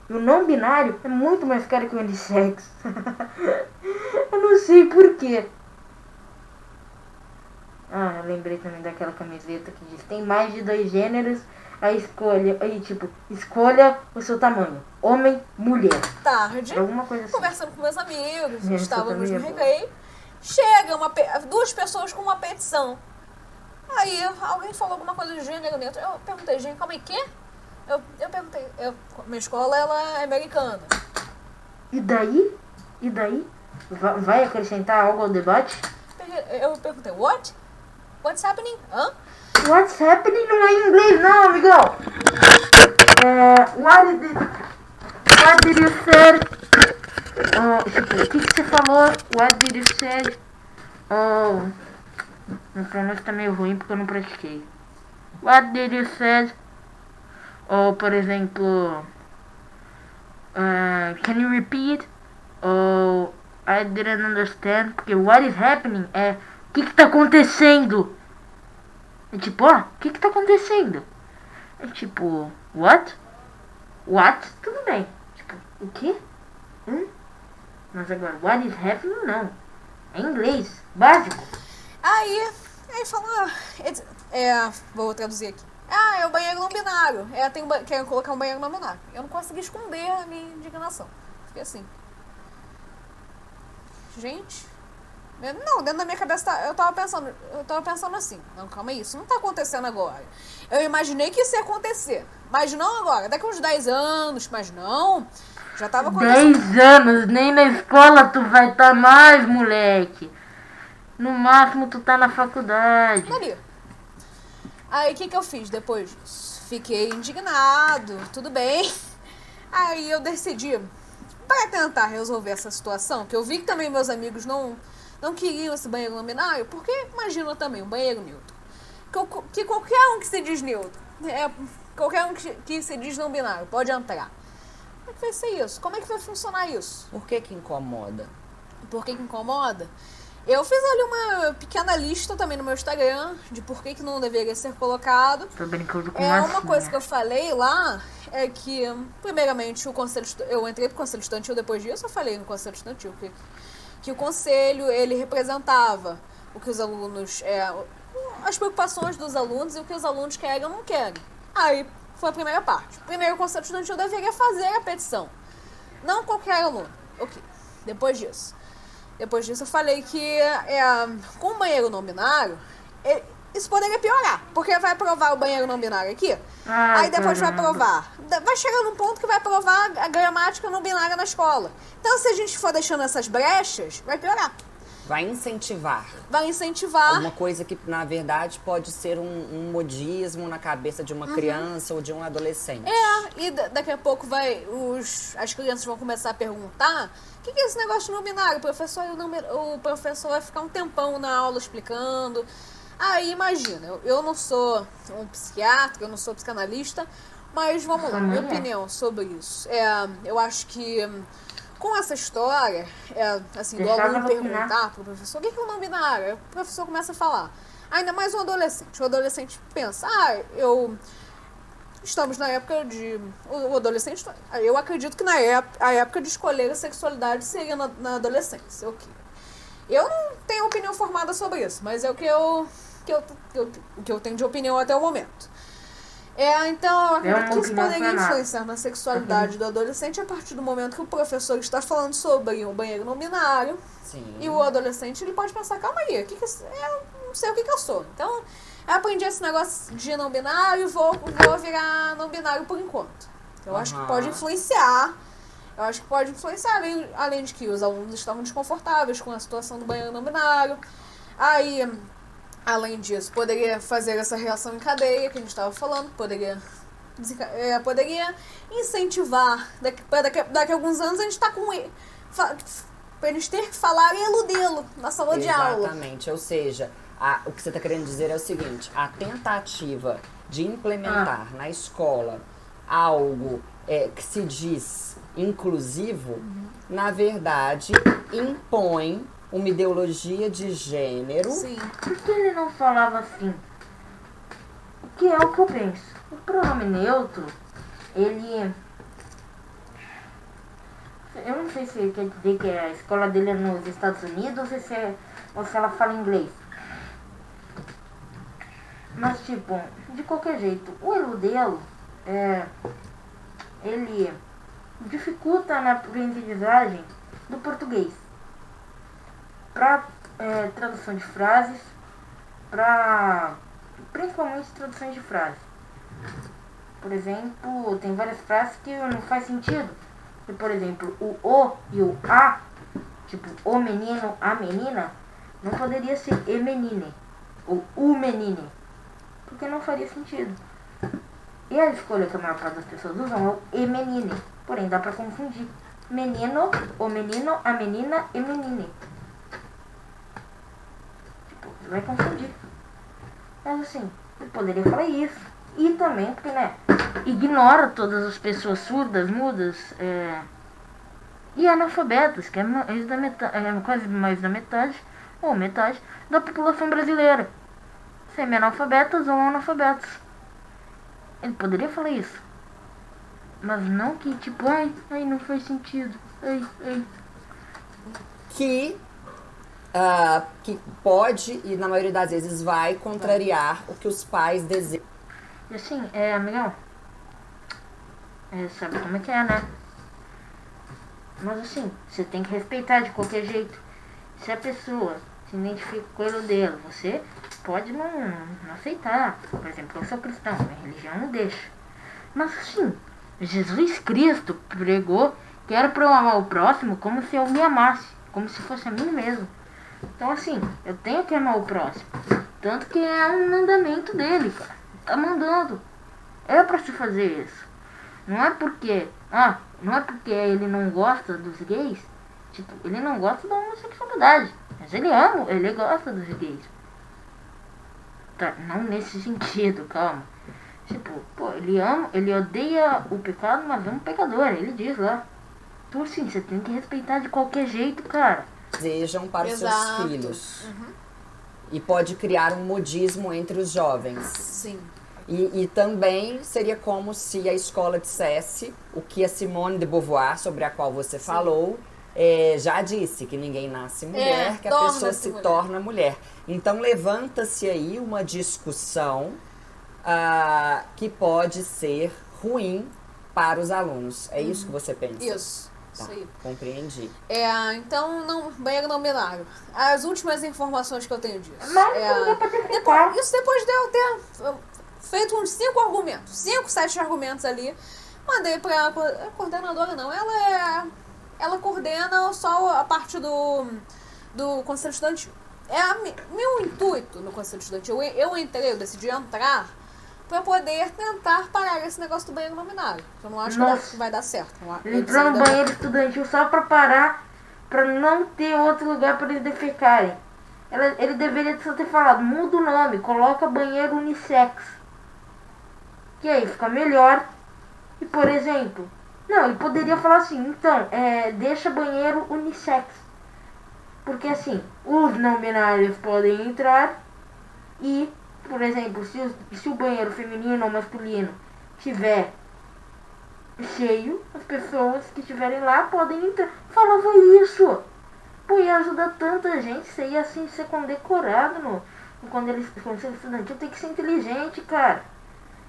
E o não binário é muito mais caro que o unissex. Eu não sei porquê. Eu lembrei também daquela camiseta que diz: tem mais de 2 gêneros, escolha o seu tamanho, homem, mulher. Tarde, alguma coisa assim. Conversando com meus amigos, estávamos no recreio, chega 2 pessoas com uma petição. Aí alguém falou alguma coisa de gênero dentro, eu perguntei: gente, calma aí, quê? Eu perguntei, minha escola ela é americana. E daí? Vai acrescentar algo ao debate? Eu perguntei: what? What's happening? Hã? What's happening não é em inglês, não, amigão. What did you say? Tipo, o que você falou? What did you say? Meu pronúncio tá meio ruim porque eu não pratiquei. What did you say? Ou, por exemplo, can you repeat? Ou I didn't understand. Porque what is happening é o que tá acontecendo? É tipo, o que tá acontecendo? É tipo, what? What? Tudo bem. Tipo, o quê? Mas agora, what is happening? Não. É inglês, básico. Aí fala, vou traduzir aqui. É o banheiro não binário. Quero colocar um banheiro não binário. Eu não consegui esconder a minha indignação. Fiquei assim. Gente. Não, dentro da minha cabeça eu tava pensando assim. Não, calma aí, isso não tá acontecendo agora. Eu imaginei que isso ia acontecer. Mas não agora. Daqui uns 10 anos, mas não. Já tava acontecendo. 10 anos, nem na escola tu vai estar mais, moleque. No máximo tu tá na faculdade. Ali. Aí o que eu fiz depois disso? Fiquei indignado, tudo bem. Aí eu decidi, para tentar resolver essa situação, que eu vi que também meus amigos não queriam esse banheiro não binário, porque imagina também, um banheiro neutro. Que qualquer um que se diz neutro, qualquer um que se diz não binário pode entrar. Como é que vai ser isso? Como é que vai funcionar isso? Por que incomoda? Por que incomoda? Eu fiz ali uma pequena lista também no meu Instagram de por que não deveria ser colocado. Tô brincando com uma coisa que eu falei lá é que, primeiramente, eu entrei pro Conselho Estudantil depois disso, eu falei no Conselho Estudantil que o Conselho, ele representava o que os alunos, as preocupações dos alunos e o que os alunos querem ou não querem. Aí foi a primeira parte. Primeiro, o Conselho Estudantil deveria fazer a petição. Não qualquer aluno. Ok. Depois disso eu falei que com o banheiro não binário, isso poderia piorar. Porque vai aprovar o banheiro não binário aqui, aí depois vai aprovar. Vai chegar num ponto que vai aprovar a gramática não binária na escola. Então, se a gente for deixando essas brechas, vai piorar. Vai incentivar. Uma coisa que, na verdade, pode ser um modismo na cabeça de uma criança ou de um adolescente. E daqui a pouco as crianças vão começar a perguntar: o que é esse negócio de não binário? O professor vai ficar um tempão na aula explicando. Aí, imagina, eu não sou um psiquiatra, eu não sou psicanalista, mas vamos lá, minha opinião sobre isso. Eu acho que com essa história, do aluno perguntar pro professor o que é o não binário, o professor começa a falar. Ainda mais um adolescente. O adolescente pensa, estamos na época de... O adolescente, eu acredito que a época de escolher a sexualidade seria na adolescência. Ok. Eu não tenho opinião formada sobre isso, mas é o que eu tenho de opinião até o momento. Então, eu acredito que isso poderia influenciar na sexualidade do adolescente a partir do momento que o professor está falando sobre o banheiro não binário. Sim. E o adolescente, ele pode pensar, calma aí, eu não sei o que eu sou. Então, eu aprendi esse negócio de não binário e vou virar não binário por enquanto. Eu acho que pode influenciar. Além de que os alunos estavam desconfortáveis com a situação do banheiro não binário. Aí, além disso, poderia fazer essa reação em cadeia que a gente estava falando, poderia incentivar, daqui a alguns anos a gente está com ele, para eles ter que falar e eludê-lo na sala de aula. Exatamente, ou seja, o que você está querendo dizer é o seguinte: a tentativa de implementar na escola algo que se diz inclusivo, na verdade, impõe uma ideologia de gênero. Sim. Por que ele não falava assim? O que é o que eu penso? O pronome neutro, ele... Eu não sei se ele quer dizer que a escola dele é nos Estados Unidos ou se ela fala inglês. Mas, tipo, de qualquer jeito, o eludê-lo, ele dificulta na aprendizagem do português. Para tradução de frases, principalmente traduções de frases. Por exemplo, tem várias frases que não faz sentido. E, por exemplo, o e o a, tipo o menino, a menina, não poderia ser e menine. ou o menine, porque não faria sentido. E a escolha que a maior parte das pessoas usam é o e menine, porém dá pra confundir. Menino, o menino, a menina e menine. Tipo, você vai confundir. Mas assim, eu poderia falar isso. E também porque, né, ignora todas as pessoas surdas, mudas e analfabetas, que é quase mais da metade, ou metade, da população brasileira. Semi-analfabetas ou analfabetos. Ele poderia falar isso. Mas não que, tipo, ai, não faz sentido. Ai. Que pode, e na maioria das vezes vai, contrariar o que os pais desejam. E assim, amigão, sabe como é que é, né? Mas assim, você tem que respeitar de qualquer jeito. Se a pessoa se identifica com o dela, você pode não aceitar. Por exemplo, eu sou cristão, minha religião não deixa. Mas assim, Jesus Cristo pregou que era pra eu amar o próximo como se eu me amasse, como se fosse a mim mesmo. Então assim, eu tenho que amar o próximo. Tanto que é um mandamento dele, cara. Tá mandando. É pra se fazer isso. Não é porque ele não gosta dos gays. Tipo, ele não gosta da homossexualidade. Mas ele gosta dos gays. Tá, não nesse sentido, calma. Tipo, ele odeia o pecado, mas ama o pecador. Ele diz lá. Então assim, você tem que respeitar de qualquer jeito, cara. Desejam para os seus filhos. E pode criar um modismo entre os jovens. Sim. E também seria como se a escola dissesse o que a Simone de Beauvoir, sobre a qual você falou, já disse, que ninguém nasce mulher, que a pessoa se torna mulher. Então levanta-se aí uma discussão que pode ser ruim para os alunos. É isso que você pensa? Isso. Tá, isso aí. compreendi. Então, banheiro não binário. As últimas informações que eu tenho disso. Mas depois de eu ter feito uns 5 argumentos, 5, 7 argumentos ali, mandei pra a coordenadora, não, ela coordena só a parte do Conselho Estudantil. Meu intuito no Conselho Estudantil, eu decidi entrar pra poder tentar parar esse negócio do banheiro nominado. Eu não acho que vai dar certo. Ele entrou no banheiro estudantil só pra parar, pra não ter outro lugar pra eles defecarem. Ele deveria só ter falado, muda o nome, coloca banheiro unissex. Que aí fica melhor. E por exemplo, não, ele poderia falar assim, então, deixa banheiro unissex. Porque assim, os não binários podem entrar e, por exemplo, se o banheiro feminino ou masculino tiver cheio, as pessoas que estiverem lá podem entrar. Falava isso. Pô, ia ajudar tanta gente, você ia assim ser condecorado quando eles ser estudantil. Tem que ser inteligente, cara.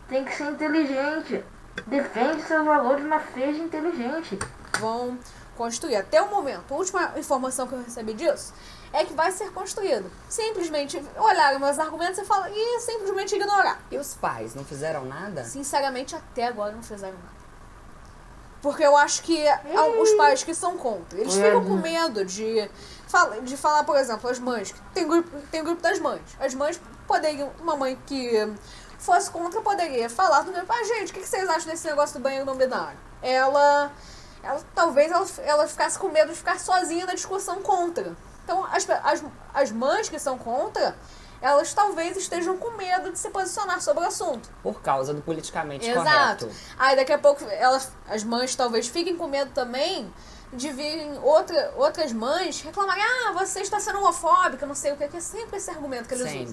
Tem que ser inteligente. Defende seus valores, mas seja inteligente. Vão construir. Até o momento, a última informação que eu recebi disso é que vai ser construído. Simplesmente olhar meus argumentos e simplesmente ignorar. E os pais não fizeram nada? Sinceramente, até agora não fizeram nada. Porque eu acho que os pais que são contra, eles ficam com medo de falar, por exemplo, as mães. Tem grupo das mães. As mães poderiam, uma mãe que fosse contra poderia falar do grupo, gente, o que vocês acham desse negócio do banheiro não binário? Talvez ela ficasse com medo de ficar sozinha na discussão contra. Então, as mães que são contra, elas talvez estejam com medo de se posicionar sobre o assunto. Por causa do politicamente Exato. correto. Aí daqui a pouco as mães talvez fiquem com medo também de virem outras mães reclamarem, você está sendo homofóbica, não sei o que é sempre esse argumento que eles usam.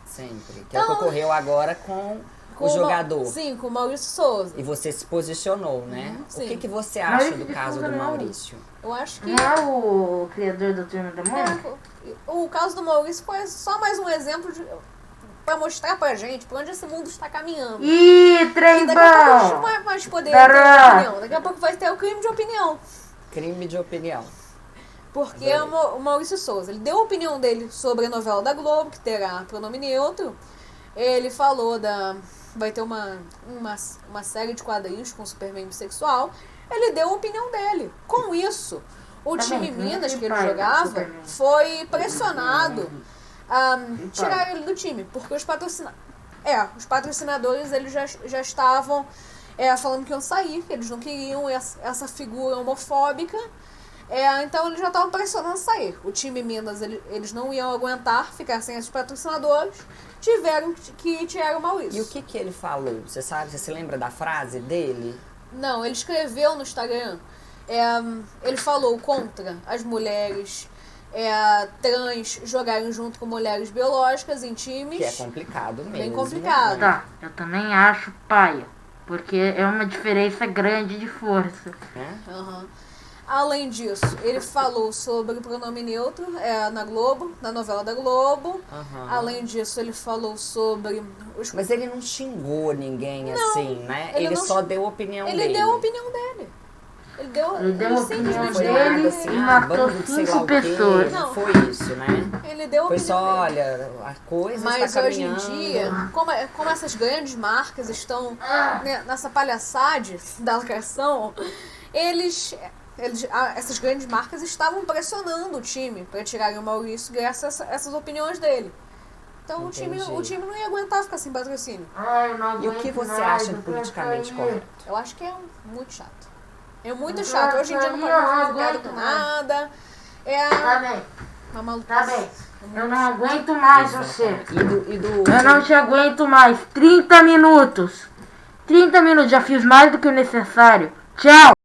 Sempre. Que é o que ocorreu agora com o jogador. Sim, com o Maurício Souza. E você se posicionou, né? Sim. O que você acha do caso do Maurício? Eu acho que... Não é o criador do Turma da Mônica? O caso do Maurício foi só mais um exemplo pra mostrar pra gente pra onde esse mundo está caminhando. Ih, trem bom! Daqui a pouco a gente não vai mais poder ter opinião. Daqui a pouco vai ter o crime de opinião. Crime de opinião. Porque o Maurício Souza, ele deu a opinião dele sobre a novela da Globo, que terá pronome neutro. Ele falou vai ter uma série de quadrinhos com Superman bissexual. Ele deu a opinião dele. Com isso, o time Minas que ele jogava foi pressionado tiraram ele do time, porque os patrocinadores eles já estavam falando que iam sair, que eles não queriam essa figura homofóbica, então eles já estavam pressionando sair. O time Minas, eles não iam aguentar ficar sem esses patrocinadores, tiveram que tirar o Maurício. E o que ele falou? Você sabe, você se lembra da frase dele? Não, ele escreveu no Instagram, ele falou contra as mulheres trans jogarem junto com mulheres biológicas em times. Que é complicado mesmo. Bem complicado. Tá, eu também acho paia, porque é uma diferença grande de força. Uhum. Além disso, ele falou sobre o pronome neutro na Globo, na novela da Globo. Uhum. Além disso, ele falou sobre... Mas ele não xingou ninguém assim, né? Ele não só deu a opinião dele. Ele deu a opinião dele. Ele deu a opinião Foi dele nada assim, e matou bando de sei lá 5 o quê. pessoas. Não foi isso, né? Ele deu a Foi opinião só, dele. olha, a coisa Mas está hoje em caminhando. dia, como essas grandes marcas estão nessa palhaçade da lacração, essas grandes marcas estavam pressionando o time para tirarem o Maurício graças a essas opiniões dele. Então o time não ia aguentar ficar sem patrocínio. E o que você acha do politicamente correto? Eu acho que é muito chato. É muito chato. Hoje em dia não pode mais nada com nada. Tá bem. Uma maluquice. Tá bem. Eu não aguento mais você. E Eu não te aguento mais. 30 minutos. 30 minutos. Já fiz mais do que o necessário. Tchau.